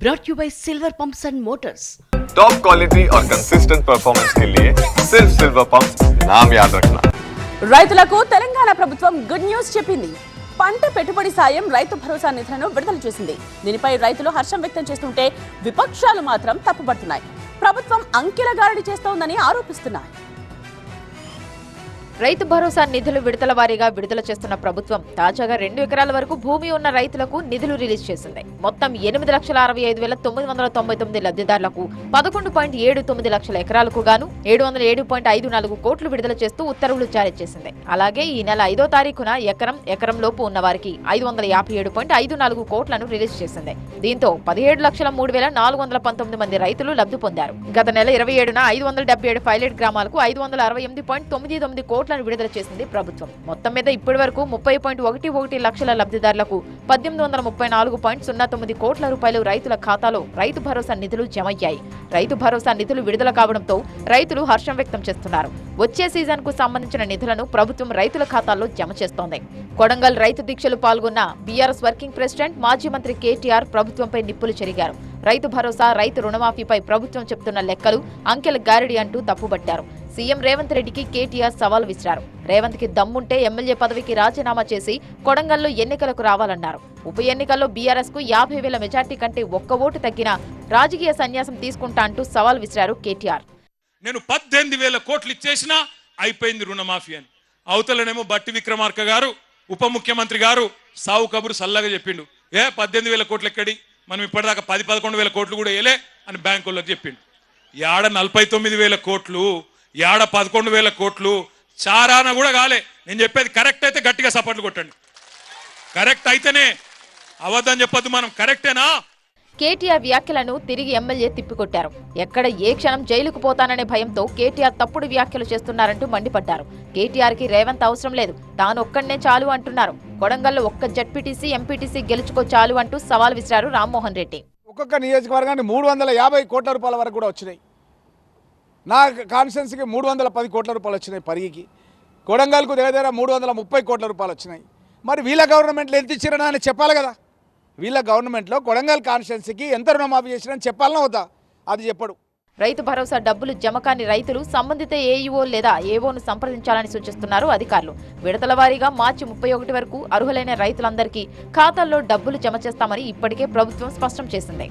brought you by Silver Pumps and Motors. Top quality और consistent performance के लिए सिर्फ सिल्वर पंप्स नाम याद रखना। రైతులకు తెలంగాణ ప్రభుత్వం గుడ్ న్యూస్ చెప్పింది. పంట పెట్టుబడి సాయం రైతు భరోసా నిధులను విడుదల చేసింది. దీనిపై రైతులు హర్షం వ్యక్తం చేస్తుంటే విపక్షాలు మాత్రం తప్పుపడుతున్నాయి. ప్రభుత్వం అంకెల గారడి చేస్తోందని ఆరోపిస్తున్నాయి. రైతు భరోసా నిధులు విడతల వారీగా విడుదల చేస్తున్న ప్రభుత్వం తాజాగా 2 ఎకరాల వరకు భూమి ఉన్న రైతులకు నిధులు రిలీజ్ చేసింది. మొత్తం 8,65,999 లబ్ధిదారులకు 11.79 లక్షల ఎకరాలకు గాను 707.54 కోట్లు విడుదల చేస్తూ ఉత్తర్వులు జారీ చేసింది. అలాగే ఈ నెల 5వ తారీఖున ఎకరంలోపు ఉన్న వారికి 557.54 కోట్లను రిలీజ్ చేసింది. దీంతో 17,03,419 మంది రైతులు లబ్ధి పొందారు. గత నెల 27న 577 పైలట్ గ్రామాలకు 568.99 కోట్లను విడుదల చేసింది ప్రభుత్వం. మొత్తం మీద ఇప్పటి వరకు 30.11 లక్షల లబ్ధిదారులకు 1834.09 కోట్ల రూపాయలు రైతుల ఖాతాలో రైతు భరోసా నిధులు జమయ్యాయి. రైతు భరోసా నిధులు విడుదల కావడంతో రైతులు హర్షం వ్యక్తం చేస్తున్నారు. వచ్చే సీజన్ కు సంబంధించిన నిధులను ప్రభుత్వం రైతుల ఖాతాల్లో జమ చేస్తోంది. కొడంగల్ రైతు దీక్షలు పాల్గొన్న బీఆర్ఎస్ వర్కింగ్ ప్రెసిడెంట్ మాజీ మంత్రి కేటీఆర్ ప్రభుత్వంపై నిప్పులు చెరిగారు. రైతు భరోసా, రైతు రుణమాఫీపై ప్రభుత్వం చెప్తున్న లెక్కలు అంకెల గారడి అంటూ తప్పుబట్టారు. సీఎం రేవంత్ రెడ్డికి కేటీఆర్ సవాల్ విసిరారు. రేవంత్ కి దమ్ముంటే ఎమ్మెల్యే పదవికి రాజీనామా చేసి కొడంగల్లో ఎన్నికలకు రావాలన్నారు. ఉప ఎన్నికల్లో బీఆర్ఎస్ కు 50,000 మెజార్టీ కంటే ఒక్క ఓటు తగ్గినా రాజకీయ సన్యాసం తీసుకుంటా అంటూ సవాల్ విసిరారు కేటీఆర్. నేను 18,000 కోట్లు ఇచ్చేసినా అయిపోయింది రుణమాఫీ అని. అవతలనేమో బట్టి విక్రమార్క గారు ఉప ముఖ్యమంత్రి గారు సావు కబురు సల్లగా చెప్పిండు. 18,000 కోట్లు ఎక్కడి, మనం ఇప్పటిదాకా 10-11,000 కోట్లు కూడా వేయలే అని బ్యాంకులకు చెప్పిండు. యాడ 49,000 కోట్లు, యాడ 11,000 కోట్లు, చారాన కూడా కాలే. నేను చెప్పేది కరెక్ట్ అయితే గట్టిగా సపోర్ట్లు కొట్టండి. కరెక్ట్ అయితేనే, అవద్దని చెప్పొద్దు. మనం కరెక్టేనా? కేటీఆర్ వ్యాఖ్యలను తిరిగి ఎమ్మెల్యే తిప్పికొట్టారు. ఎక్కడ ఏ క్షణం జైలుకు పోతాననే భయంతో కేటీఆర్ తప్పుడు వ్యాఖ్యలు చేస్తున్నారంటూ మండిపడ్డారు. కేటీఆర్ కి రేవంత్ అవసరం లేదు, తానొక్కడనే చాలు అంటున్నారు. కొడంగల్లో ఒక్క జడ్పీటీసీ, ఎంపీటీసీ గెలుచుకో చాలు అంటూ సవాల్ విసిరారు రామ్మోహన్ రెడ్డి. ఒక్కొక్క నియోజకవర్గానికి 350 కోట్ల రూపాయల వరకు కూడా వచ్చినాయి. నా కాన్స్టిట్యున్సీకి 310 కోట్ల రూపాయలు వచ్చినాయి. పరిగికి, కొడంగల్కు దగ్గర 330 కోట్ల రూపాయలు వచ్చినాయి. మరి వీళ్ళ గవర్నమెంట్లో ఎంత ఇచ్చిరనా అని చెప్పాలి కదా. వీళ్ళ గవర్నమెంట్లో కొడంగల్ కాన్స్టిట్యున్సీకి ఎంత రుణమాఫీ చేసిరని చెప్పాలన్నా వద్దా? అది చెప్పడు. రైతు భరోసా డబ్బులు జమ కాని రైతులు సంబంధిత ఏఈఓ లేదా ఏఓను సంప్రదించాలని సూచిస్తున్నారు అధికారులు. విడతల వారీగా మార్చి 31 వరకు అర్హులైన రైతులందరికీ ఖాతాల్లో డబ్బులు జమ చేస్తామని ఇప్పటికే ప్రభుత్వం స్పష్టం చేసింది.